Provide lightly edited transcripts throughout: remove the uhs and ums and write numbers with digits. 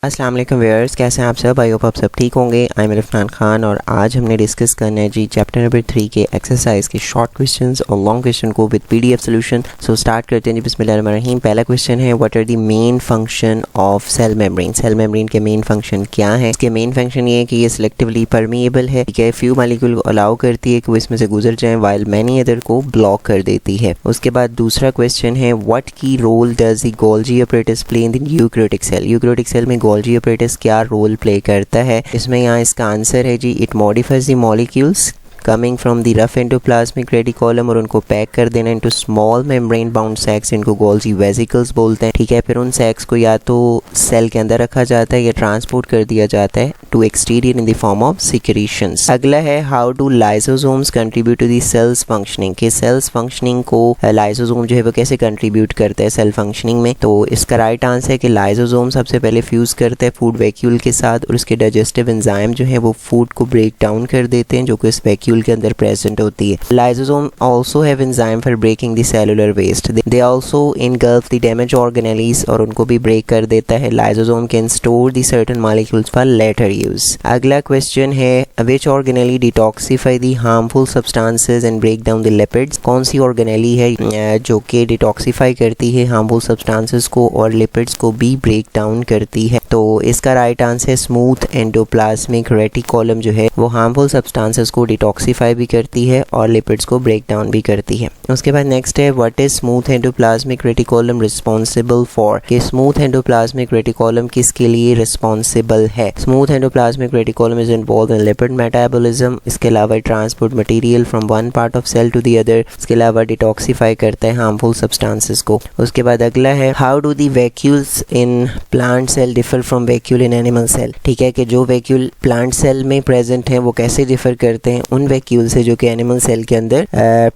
अस्सलाम वालेकुम व्यूअर्स, कैसे हैं आप सब। आई होप आप सब ठीक होंगे। आई एम इरफान खान और आज हमने डिस्कस करना है जी चैप्टर नंबर 3 के एक्सरसाइज के शॉर्ट क्वेश्चंस और लॉन्ग क्वेश्चन को with PDF solution. So start करते हैं जी। बिस्मिल्लाहिर्रहमानिर्रहीम। पहला क्वेश्चन है what are the main function of cell membrane. Cell membrane के मेन फंक्शन क्या है। इसके मेन फंक्शन ये है कि ये सिलेक्टिवली परमिएबल है, ठीक है। फ्यू मालिक्यूल को अलाउ करती है कि वो इसमें से गुजर जाएं, वाइल मैनी अदर को ब्लॉक कर देती है। उसके बाद दूसरा क्वेश्चन है what key role does the Golgi apparatus play in the eukaryotic cell. Eukaryotic cell में गोल्जी अपरेटस क्या रोल प्ले करता है। इसमें यहाँ इसका आंसर है जी it modifies the molecules coming from the rough endoplasmic reticulum और उनको पैक कर देना into small membrane bound sacs, इनको गोल्जी वेसिकल्स बोलते हैं, ठीक है। फिर उन सैक्स को या तो सेल के अंदर रखा जाता है या ट्रांसपोर्ट कर दिया जाता है to exterior in the form of secretions. अगला है how do lysosomes contribute to the cell's functioning. के सेल्स फंक्शनिंग को लाइसोसोम जो है वो कैसे कंट्रीब्यूट करता है सेल फंक्शनिंग में। तो इसका राइट आंसर है कि लाइसोसोम सबसे पहले फ्यूज करता है फूड वैक्यूल के साथ और उसके डाइजेस्टिव एंजाइम जो है वो फूड को ब्रेक डाउन कर देते हैं जो कि इस वैक्यूल के अंदर प्रेजेंट होती है। Lysosome also have enzyme for breaking the cellular waste. They also engulf the damage organelles और उनको भी ब्रेक कर देता है। Lysosome can store the certain molecules for later use. अगला क्वेश्चन है which organelle detoxify the harmful substances and break down the lipids. कौन सी ऑर्गेनेली है जो कि डिटॉक्सिफाई करती है हार्मफुल सब्सटेंसेस को और लिपिड्स को भी ब्रेक डाउन करती है। तो इसका राइट आंसर है स्मूथ एंडोप्लाज्मिक रेटिकुलम जो है वो हार्मफुल सब्सटेंसेस को डिटॉक्सिफाई भी करती है और लिपिड्स को ब्रेक डाउन भी करती है। उसके बाद नेक्स्ट है what is smooth endoplasmic reticulum responsible for. कि स्मूथ एंडोप्लाज्मिक रेटिकुलम किसके लिए रिस्पांसिबल है। Smooth endoplasmic reticulum is involved in lipid metabolism. इसके अलावा transport material from one part of cell to the other. इसके अलावा डिटॉक्सिफाई करता है हार्मफुल सब्सटेंसेस को। उसके बाद अगला है how do the vacuoles in plant cell differ from vacuole in animal cell. ठीक है कि जो वैक्यूल प्लांट सेल में प्रेजेंट है वो कैसे डिफर करते हैं उन वैक्यूल से जो कि एनिमल सेल के अंदर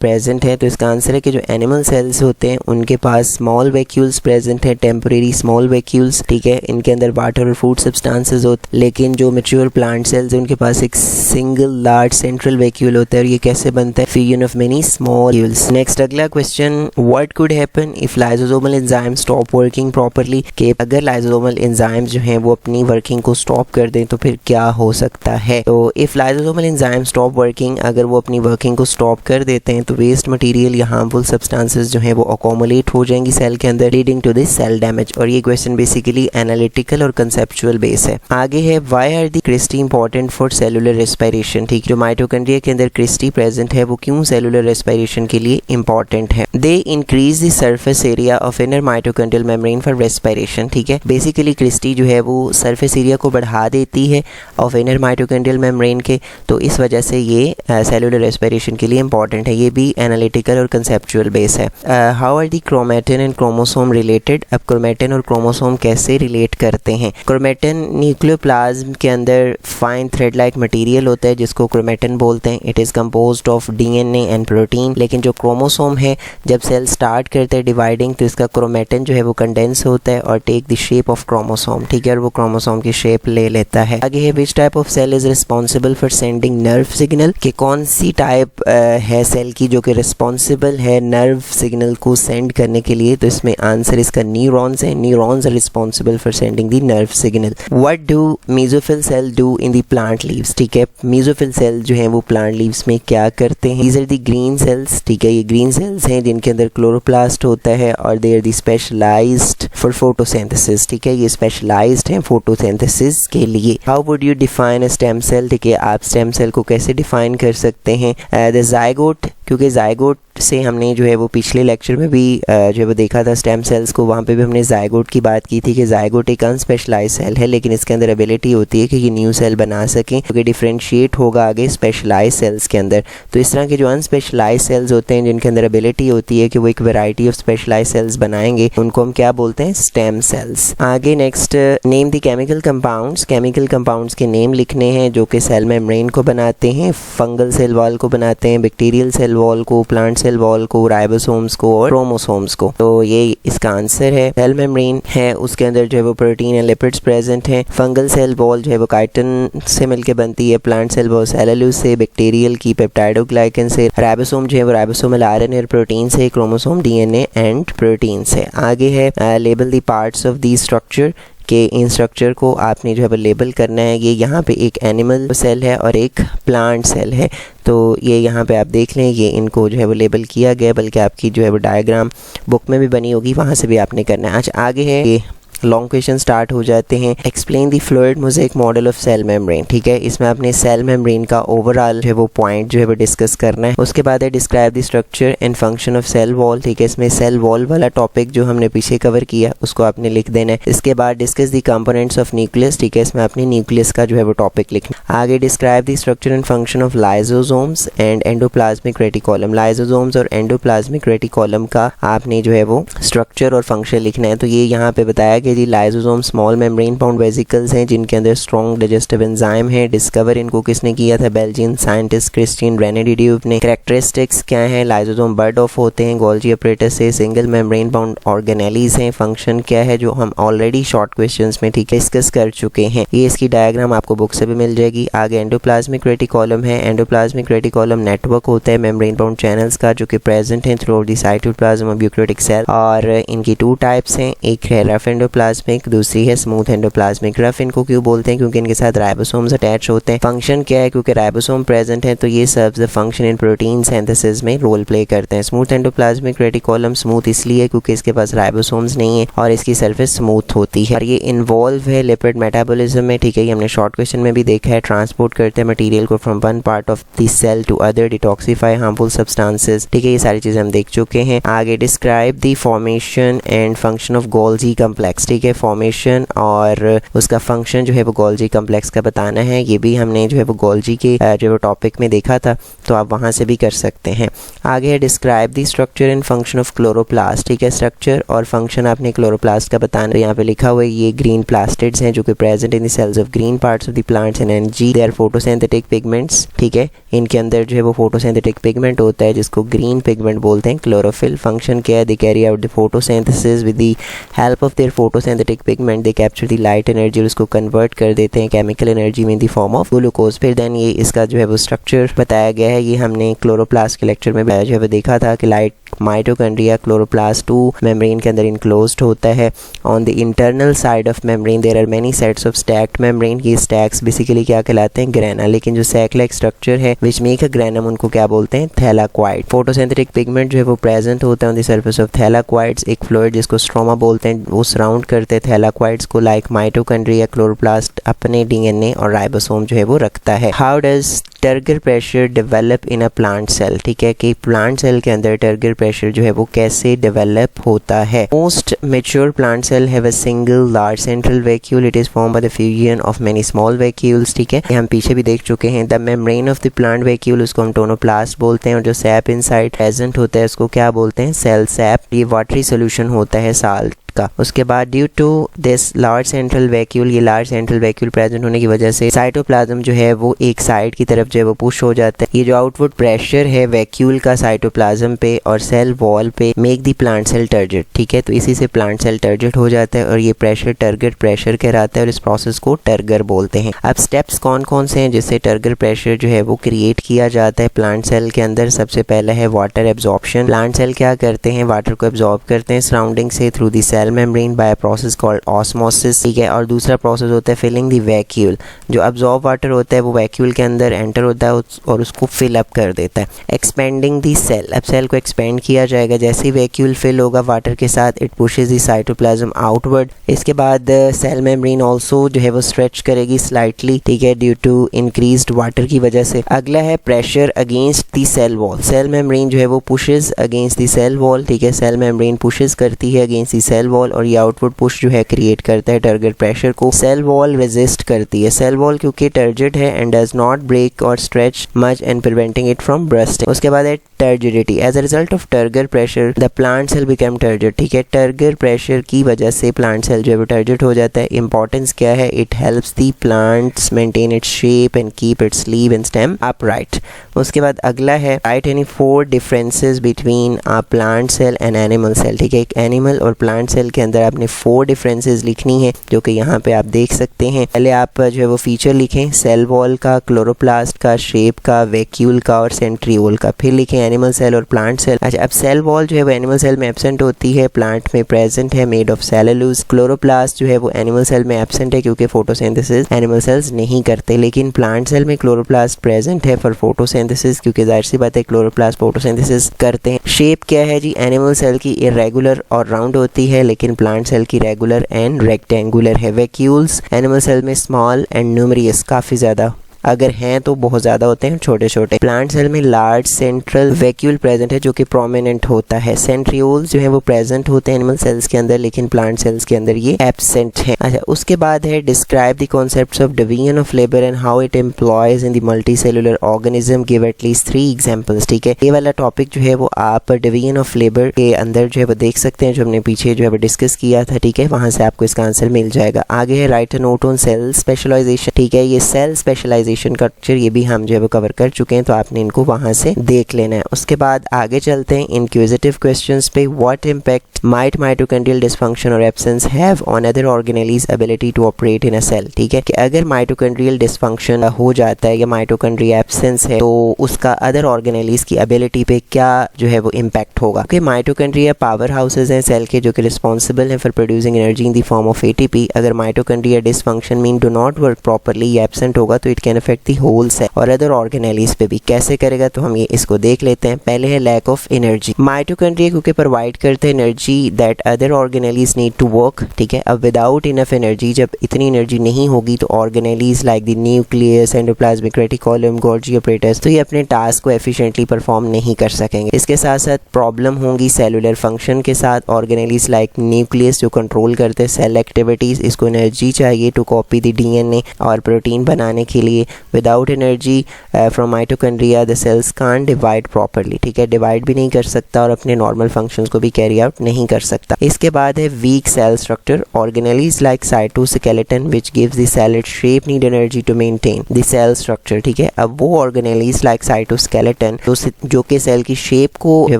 प्रेजेंट है। तो इसका आंसर है कि जो एनिमल सेल्स होते हैं उनके पास स्मॉल वैक्यूल्स प्रेजेंट है, टेम्परेरी स्मॉल वैक्यूल्स, ठीक है। इनके अंदर वाटर और फूड सब्सटेंसेस होते हैं। लेकिन जो मैच्योर प्लांट सेल्स है उनके पास एक सिंगल लार्ज सेंट्रल वैक्यूल होता है और ये कैसे बनता है fusion of many small vacuoles. Next अगला question what could happen if lysosomal enzyme stop working properly. कि अगर लाइसोसोमल एंजाइम्स जो हैं वो अपनी वर्किंग को स्टॉप कर दें तो फिर क्या हो सकता है। तो if lysosomal enzyme stop working, अगर वो अपनी वर्किंग को स्टॉप कर देते हैं तो वेस्ट मटेरियल या हार्मफुल सब्सटेंसेस जो है वो अकोमोलेट हो जाएंगी सेल के अंदर leading to this cell damage. और ये क्वेश्चन बेसिकली एनालिटिकल और कंसेप्चुअल बेस है। आगे है why are the cristae important for cellular respiration. ठीक, जो माइटोकॉन्ड्रिया के अंदर क्रिस्टी प्रेजेंट है वो क्यों सेलुलर रेस्पिरेशन के लिए इंपॉर्टेंट है। They increase the surface area of inner mitochondrial membrane for respiration. ठीक है, बेसिकली क्रिस्टी जो है वो सरफेस एरिया को बढ़ा देती है ऑफ इनर माइटोकॉन्ड्रियल मेम्ब्रेन के, तो इस वजह से ये सेलुलर रेस्पिरेशन के लिए इंपॉर्टेंट है। ये भी एनालिटिकल और कंसेप्चुअल बेस है। How are the chromatin and chromosome related. अब क्रोमेटिन और क्रोमोसोम कैसे रिलेट करते हैं। क्रोमेटिन न्यूक्लियोप्लाज्म के अंदर फाइन थ्रेड लाइक मटेरियल होता है जिसको क्रोमेटिन बोलते हैं। It is composed of DNA and protein. लेकिन जो क्रोमोसोम है जब सेल स्टार्ट करते हैं डिवाइडिंग तो इसका क्रोमेटिन जो है वो कंडेंस होता है और take the shape of chromosome, ठीक है, और वो क्रोमोसोम की शेप ले लेता है। आगे है which type of cell is responsible for sending nerve signal. कि कौन सी टाइप है सेल की जो कि रिस्पॉन्सिबल है नर्व सिग्नल को सेंड करने के लिए। तो इसमें आंसर इसका न्यूरॉन्स है। Neurons are responsible for sending the nerve signal. What do mesophyll cell do in the plant leaves. ठीक है, मेसोफिल सेल जो है वो प्लांट लीव्स में क्या करते हैं। These are the green cells. ठीक है, ये ग्रीन सेल्स हैं जिनके अंदर क्लोरोप्लास्ट होता है और they are the specialised for photosynthesis. ठीक है, ये स्पेशलाइज्ड हैं फोटोसिंथेसिस के लिए। How would you define a stem cell. ठीक है, आप स्टेम सेल को कैसे डिफाइन कर सकते हैं। द जायगोट, क्योंकि जायगोट से हमने जो है वो पिछले लेक्चर में भी जो है वो देखा था स्टेम सेल्स को, वहाँ पे भी हमने जायगोट की बात की थी कि जायगोट एक अनस्पेशलाइज सेल है लेकिन इसके अंदर एबिलिटी होती है कि ये न्यू सेल बना सकें क्योंकि डिफरेंशिएट होगा आगे स्पेशलाइज सेल्स के अंदर। तो इस तरह के जो अनस्पेशलाइज सेल्स होते हैं जिनके अंदर एबिलिटी होती है कि वो एक वेराइटी ऑफ स्पेशलाइज सेल्स बनाएंगे उनको हम क्या बोलते हैं स्टेम सेल्स। आगे next name the chemical compounds. Chemical compounds के नेम लिखने हैं जो कि सेल मेम्ब्रेन को बनाते हैं, फंगल सेल वॉल को बनाते हैं, बैक्टीरियल सेल वॉल को, प्लांट सेल वॉल को, राइबोसोम्स को और क्रोमोसोम्स को। तो ये इसका आंसर है। सेल मेम्ब्रेन है उसके अंदर जो है वो प्रोटीन एंड लिपिड्स प्रेजेंट हैं। फंगल सेल वॉल जो है वो काइटिन से मिलकर बनती है, प्लांट सेल वॉल सेलुलोज से, बैक्टीरियल की पेप्टाइडोग्लाइकन से, राइबोसोम जो है वो राइबोसोमल आरएनए और प्रोटीन से, क्रोमोसोम डीएनए एंड प्रोटीन से। आगे है label the parts of the structure. कि इन स्ट्रक्चर को आपने जो है वो लेबल करना है। ये यहाँ पे एक एनिमल सेल है और एक प्लांट सेल है, तो ये यहाँ पे आप देख लें, ये इनको जो है वो लेबल किया गया, बल्कि आपकी जो है वो डायग्राम बुक में भी बनी होगी, वहाँ से भी आपने करना है। आज आगे है ये लॉन्ग क्वेश्चन स्टार्ट हो जाते हैं। Explain the fluid mosaic model of cell membrane, ठीक है, इसमें आपने सेल मेम्ब्रेन का ओवरऑल जो है वो पॉइंट जो है वो डिस्कस करना है। उसके बाद है describe the structure and function of cell wall, ठीक है, इसमें सेल वॉल वाला टॉपिक जो हमने पीछे कवर किया उसको आपने लिख देना है। इसके बाद discuss the components of nucleus, ठीक है, इसमें आपने न्यूक्लियस का जो है वो टॉपिक लिखना। आगे describe the structure and function of lysosomes and endoplasmic reticulum, lysosomes और एंडोप्लाज्मिक रेटिकुलम का आपने जो है वो स्ट्रक्चर और फंक्शन लिखना है। तो ये यहाँ पे बताया कि जी lysosomes small membrane bound vesicles हैं जिनके अंदर स्ट्रॉन्ग डाइजेस्टिव एंजाइम है। डिस्कवर इनको किसने किया था? बेल्जियन साइंटिस्ट क्रिस्टियन रेनेडिड्यूव ने। कैरेक्टरिस्टिक्स क्या है? लाइसोसोम बर्ड ऑफ होते हैं, गोल्जी अपरेटस से, सिंगल मेम्ब्रेन बाउंड ऑर्गेनेलीज हैं। फंक्शन क्या है जो हम ऑलरेडी शॉर्ट क्वेश्चंस में ठीक है डिस्कस कर चुके हैं। ये इसकी डायग्राम आपको बुक से भी मिल जाएगी। आगे एंडोप्लाज्मिक रेटिकुलम है। एंडोप्लाज्मिक रेटिकुलम नेटवर्क होता है मेम्ब्रेन बाउंड चैनल्स का जो कि प्रेजेंट है through the cytoplasm of eukaryotic cell, और इनकी 2 टाइप्स हैं, एक है रफ एंडोप्लाज्मिक, दूसरी है स्मूथ एंडोप्लाज्मिक। रफ इनको क्यों बोलते हैं? क्योंकि इनके साथ राइबोसोम्स अटैच होते हैं। फंक्शन क्या है? क्योंकि राइबोसोम प्रेजेंट है तो ये serves the function in protein synthesis में रोल प्ले करते हैं। स्मूथ एंडोप्लाज्मिक रेटिकुलम स्मूथ इसलिए क्योंकि इसके पास राइबोसोम्स नहीं है और इसकी सरफेस स्मूथ होती है, और ये इन्वॉल्व है लिपिड मेटाबॉलिज्म में, ठीक है, ये हमने शॉर्ट क्वेश्चन में भी देखा है। ट्रांसपोर्ट करते हैं मटेरियल को from one part of the cell to other, detoxify harmful substances, ठीक है, ये सारी चीजें हम देख चुके हैं। आगे describe the formation and function of Golgi complex, ठीक है, फॉर्मेशन और उसका फंक्शन जो है वो गोल्जी कॉम्प्लेक्स का बताना है। ये भी हमने जो है वो गोल्जी के जो है टॉपिक में देखा था, तो आप वहाँ से भी कर सकते हैं। आगे है describe the structure and function of chloroplast, ठीक है, स्ट्रक्चर और फंक्शन आपने क्लोरोप्लास्ट का बताना है। यहाँ पे लिखा हुआ है ये ग्रीन प्लास्टिड्स हैं जो कि present in the cells of green parts of the plants and energy they are photosynthetic pigments, ठीक है, इनके अंदर जो है वो फोटोसिंथेटिक पिगमेंट होता है जिसको ग्रीन पिगमेंट बोलते हैं। क्लोरोफिल फंक्शन क्या है? They carry out the photosynthesis with the help of their photosynthetic pigment, they capture the light energy और उसको कन्वर्ट कर देते हैं केमिकल एनर्जी में इन द फॉर्म ऑफ ग्लूकोज। फिर देन ये इसका जो है वो स्ट्रक्चर बताया गया है। ये हमने क्लोरोप्लास्ट के लेक्चर में जो है वो देखा था कि लाइट माइटोकॉन्ड्रिया क्लोरोप्लास्ट 2 मेम्ब्रेन के अंदर इनक्लोज्ड होता है। On the internal side of membrane there are many sets of stacked membrane. ये स्टैक्स बेसिकली क्या कहलाते हैं? ग्रेना, लेकिन जो सैक लाइक स्ट्रक्चर है विच मेक अ ग्रेनम उनको क्या बोलते हैं? थैलाक्वाइड। फोटोसिंथेटिक पिगमेंट जो है वो प्रेजेंट होता है ऑन द सरफेस ऑफ थैलाक्वाइड्स। एक फ्लूइड जिसको स्ट्रोमा बोलते हैं वो सराउंड करते हैं थैलाक्वाइड्स को, लाइक माइटोकॉन्ड्रिया क्लोरोप्लास्ट अपने डीएनए और राइबोसोम जो है वो रखता है। How does turgor pressure develop in a plant cell, ठीक है, कि प्लांट सेल के अंदर टर्गर प्रेशर जो है वो कैसे डेवलप होता है। Most mature plant cell have a single large central vacuole, it is form by the fusion of many small vacuoles, ठीक है, हम पीछे भी देख चुके हैं। The membrane of the plant vacuole उसको हम टोनोप्लास्ट बोलते हैं, और जो सैप इनसाइड प्रेजेंट होता है उसको क्या बोलते हैं? Cell sap. ये वाटरी सोल्यूशन होता है साल्ट का। उसके बाद due to this large central vacuole, ये लार्ज सेंट्रल वैक्यूल प्रेजेंट होने की वजह से साइटोप्लाज्म जो है वो एक साइड की तरफ जो है वो पुश हो जाता है। ये जो आउटवर्ड प्रेशर है वैक्यूल का साइटोप्लाज्म पे और सेल वॉल पे make the plant cell turgid, ठीक है, तो इसी से प्लांट सेल टर्जिट हो जाता है और ये प्रेशर टर्गेट प्रेशर कहलाता है और इस प्रोसेस को टर्गर बोलते हैं। अब स्टेप्स कौन कौन से हैं जिससे टर्गर प्रेशर जो है वो क्रिएट किया जाता है प्लांट सेल के अंदर? सबसे पहला है वाटर एब्जॉर्प्शन। प्लांट सेल क्या करते हैं? वाटर को एब्जॉर्ब करते हैं सराउंडिंग से through the cell membrane by process called osmosis, ठीक है, और दूसरा प्रोसेस होता है फिलिंग द वैक्यूल। जो अब्जॉर्ब वाटर होता है वो वैक्यूल के अंदर एंटर होता है और उसको फिल अप कर देता है। एक्सपेंडिंग द सेल, अब सेल को एक्सपेंड किया जाएगा, जैसे ही वैक्यूल फिल होगा वाटर के साथ it pushes the cytoplasm outward. इसके बाद सेल मेम्ब्रेन आल्सो जो है वो स्ट्रेच करेगी स्लाइटली, ठीक है, ड्यू टू इंक्रीज्ड वाटर की वजह से। अगला है pressure against the cell wall. Cell membrane जो है वो pushes against the cell wall, ठीक है, सेल मेम्ब्रेन पुशेस करती है अगेंस्ट द सेल वॉल और ये आउटवर्ड पुश जो है क्रिएट करता है टारगेट प्रेशर को। सेल वॉल रेजिस्ट करती है, सेल वॉल क्योंकि टर्जिड है एंड डज नॉट ब्रेक और stretch much and preventing it from bursting. उसके बाद है turgidity. As a result of turgor pressure the plant cell become turgid, ठीक है, टर्गर प्रेशर की वजह से प्लांट सेल जो है टर्जिड हो जाता है। इंपॉर्टेंस क्या है? It helps the plants maintain its shape and keep its leave and stem upright. उसके बाद अगला है write any 4 differences between a plant cell and animal cell, ठीक है, एक एनिमल और प्लांट सेल सेल के अंदर आपने 4 डिफरेंसेस लिखनी है जो कि यहाँ पे आप देख सकते हैं। पहले आप जो है वो फीचर लिखें सेल वॉल का, क्लोरोप्लास्ट का, शेप का, वैक्यूल का और सेंट्रियोल का। फिर लिखें एनिमल सेल और प्लांट सेल। अच्छा, अब सेल वॉल जो है वो एनिमल सेल में एब्सेंट होती है, प्लांट में प्रेजेंट है, मेड ऑफ सेलुलोज। क्लोरोप्लास्ट जो है वो एनिमल सेल में एब्सेंट है क्योंकि फोटोसिंथेसिस एनिमल सेल्स नहीं करते, लेकिन प्लांट सेल में क्लोरोप्लास्ट प्रेजेंट है फॉर फोटोसिंथेसिस क्योंकि जाहिर सी बात है क्लोरोप्लास्ट फोटोसिंथेसिस करते हैं। शेप क्या है जी, एनिमल सेल की इरेगुलर और राउंड होती है लेकिन प्लांट सेल की रेगुलर एंड रेक्टेंगुलर है। वैक्यूल्स एनिमल सेल में स्मॉल एंड न्यूमरियस, काफ़ी ज़्यादा, अगर हैं तो बहुत ज़्यादा होते हैं, छोटे छोटे। प्लांट सेल में लार्ज सेंट्रल वैक्यूल प्रेजेंट है जो कि प्रोमिनेंट होता है। सेंट्रियोल्स जो है वो प्रेजेंट होते हैं एनिमल सेल्स के अंदर लेकिन प्लांट सेल्स के अंदर ये एब्सेंट है। अच्छा, उसके बाद है describe the concepts of division of labour and how it employees in the multi cellular organism, give at least 3 examples. ठीक है, ये वाला टॉपिक जो है वो आप डिवीजन ऑफ लेबर के अंदर जो है वो देख सकते हैं जो हमने पीछे जो है वो डिस्कस किया था। ठीक है, वहां से आपको इसका आंसर मिल जाएगा। आगे है write a note on cell specialisation. ठीक है, ये सेल स्पेशलाइजेशन का ये भी हम जो है वो कवर कर चुके हैं तो आपने इनको वहां से देख लेना है। उसके बाद आगे चलते हैं इंक्विजिटिव क्वेश्चंस पे। What impact might mitochondrial dysfunction और absence have on other organelles ability to operate in a cell. ठीक है, कि अगर माइटोकॉन्ड्रियल डिसफंक्शन हो जाता है या माइटोकॉन्ड्रिया एब्सेंस है तो उसका अदर ऑर्गेनेलीज की एबिलिटी पे क्या जो है वो इम्पैक्ट होगा। कि माइटोकॉन्ड्रिया पावर हाउसेज हैं सेल के जो कि रिस्पॉन्सिबल हैं for producing energy in the form of ATP. अगर mitochondria dysfunction mean do not work properly या एब्सेंट होगा तो it can affect the whole cell और अदर ऑर्गेनेलीज पे भी। कैसे करेगा तो हम ये इसको देख लेते हैं। पहले है लैक ऑफ एनर्जी। माइटोकॉन्ड्रिया क्योंकि प्रोवाइड करते हैं energy that other organelles need to work. ठीक है, अब विदाउट इनफ एनर्जी, जब इतनी एनर्जी नहीं होगी तो organelles like the nucleus, endoplasmic reticulum, Golgi apparatus तो ये अपने टास्क को एफिशिएंटली परफॉर्म नहीं कर सकेंगे। इसके साथ साथ प्रॉब्लम होंगी सेलुलर फंक्शन के साथ। ऑर्गेनेलीज लाइक न्यूक्लियस जो कंट्रोल करते हैं सेल एक्टिविटीज, इसको एनर्जी चाहिए टू कॉपी द डीएनए और प्रोटीन बनाने के लिए। Without energy from mitochondria the cells can't divide properly. ठीक है, डिवाइड भी नहीं कर सकता और अपने नॉर्मल फंक्शंस को भी कैरी आउट नहीं कर सकता। इसके बाद है weak cell structure. Organelles like cytoskeleton which gives the cell its shape need energy to maintain the cell structure. ठीक है, अब वो ऑर्गेनेलीज लाइक साइटोस्केलेटन जो कि सेल की शेप को जो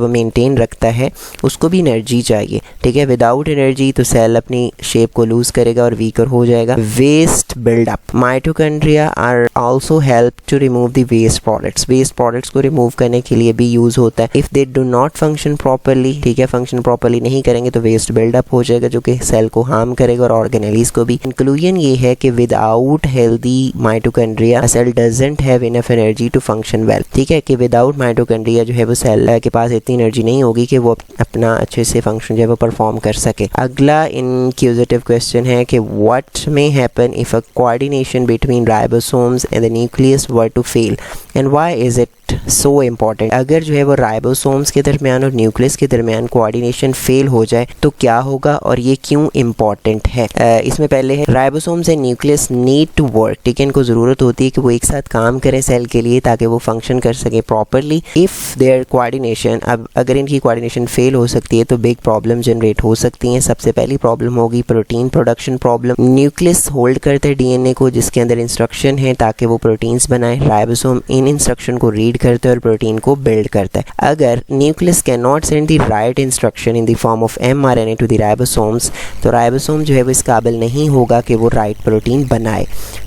वो मेंटेन रखता है उसको भी एनर्जी चाहिए। ठीक है, विदाउट एनर्जी तो सेल अपनी शेप को लूज करेगा और वीकर हो जाएगा। Waste buildup. Mitochondria are also help to remove the waste products. Waste products को रिमूव करने के लिए भी यूज होता है। If they do not function properly, ठीक है, फंक्शन प्रॉपर्ली नहीं करेंगे तो वेस्ट बिल्डअप हो जाएगा जो कि सेल को हार्म करेगा और ऑर्गेनेलीज को भी। इंक्लूजन ये है कि without healthy mitochondria cell doesn't have enough energy to function well. ठीक है, कि विदाउट माइटोकॉन्ड्रिया जो है वो सेल के पास इतनी एनर्जी नहीं होगी कि वो अपना अच्छे से फंक्शन जो है वो परफॉर्म कर सके। अगला इंक्विजिटिव क्वेश्चन है कि what may happen if a coordination between ribosomes and the nucleus were to fail and why is it so important. अगर जो है वो राइबोसोम्स के दरमियान और न्यूक्लियस के दरमियान कोऑर्डिनेशन फेल हो जाए तो क्या होगा और ये क्यों इम्पॉर्टेंट है। इसमें पहले है ribosomes and nucleus need to work. ठीक है, इनको ज़रूरत होती है कि वो एक साथ काम करें सेल के लिए ताकि वो फंक्शन कर सके प्रॉपरली। इफ़ देयर कोऑर्डिनेशन, अब अगर इनकी कोऑर्डिनेशन फेल हो सकती है तो बिग प्रॉब्लम जनरेट हो सकती हैं। सबसे पहली प्रॉब्लम होगी protein production problem. Nucleus hold करते हैं डीएनए को जिसके अंदर इंस्ट्रक्शन है ताकि वो प्रोटीन्स बनाए। राइबोसोम इन इंस्ट्रक्शन को रीड करते हैं और प्रोटीन को बिल्ड करता है। अगर nucleus can not send the right instruction in the form of mRNA to the ribosomes तो राइबोसोम जो है वो इस काबिल नहीं होगा कि वो राइट प्रोटीन बनाए।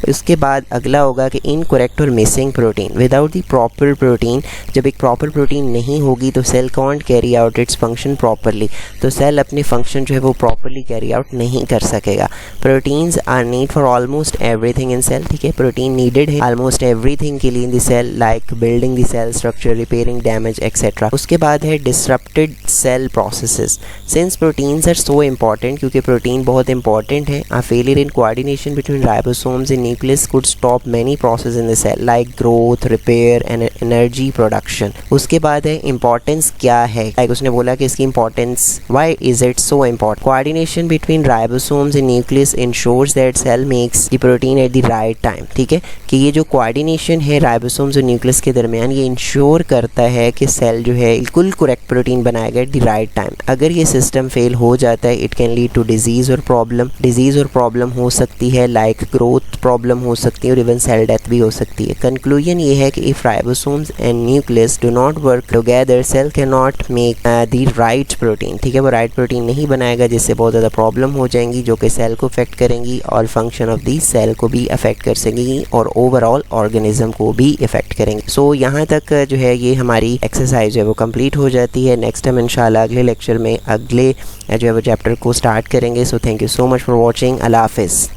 उसके बाद अगला होगा कि इनकरेक्ट और missing protein. Without the proper protein, जब एक प्रॉपर प्रोटीन नहीं होगी तो cell can't carry out its function properly, तो सेल अपने फंक्शन जो है वो प्रॉपरली कैरी आउट नहीं कर सकेगा। Proteins are need for almost everything in cell. ठीक है, प्रोटीन नीडेड है ऑलमोस्ट एवरीथिंग के लिए in the cell, like building the cell structure, repairing damage etcetera. उसके बाद है disrupted cell processes. Since proteins are so important, क्योंकि protein बहुत इंपॉर्टेंट है, a failure in coordination between ribosomes and nucleus could stop many processes in the cell like growth, repair and energy production. उसके बाद है importance क्या है, like उसने बोला कि इसकी importance, why is it so important? Coordination between ribosomes and nucleus ensures that cell makes the protein at the right time. ठीक है, कि ये जो coordination है ribosomes और nucleus के दरमियान एंड ये इंश्योर करता है कि सेल जो है बिल्कुल करेक्ट प्रोटीन बनाएगा एट द राइट टाइम। अगर ये सिस्टम फेल हो जाता है it can lead to disease और प्रॉब्लम हो सकती है, लाइक ग्रोथ प्रॉब्लम हो सकती है और इवन सेल डेथ भी हो सकती है। कंक्लूजन ये है कि if ribosomes and nucleus do not work together cell can not make the right protein, ठीक है, वो राइट प्रोटीन नहीं बनाएगा, जिससे बहुत ज़्यादा प्रॉब्लम हो जाएंगी जो कि सेल को अफेक्ट करेंगी और फंक्शन ऑफ दी सेल को भी अफेक्ट कर सकेंगी और ओवरऑल ऑर्गेनिज्म को भी इफेक्ट करेंगे। सो यहाँ तक जो है ये हमारी एक्सरसाइज है वो कंप्लीट हो जाती है। नेक्स्ट हम इंशाल्लाह अगले लेक्चर में अगले जो है वो चैप्टर को स्टार्ट करेंगे। So thank you so much for watching. अल्लाह हाफिज़।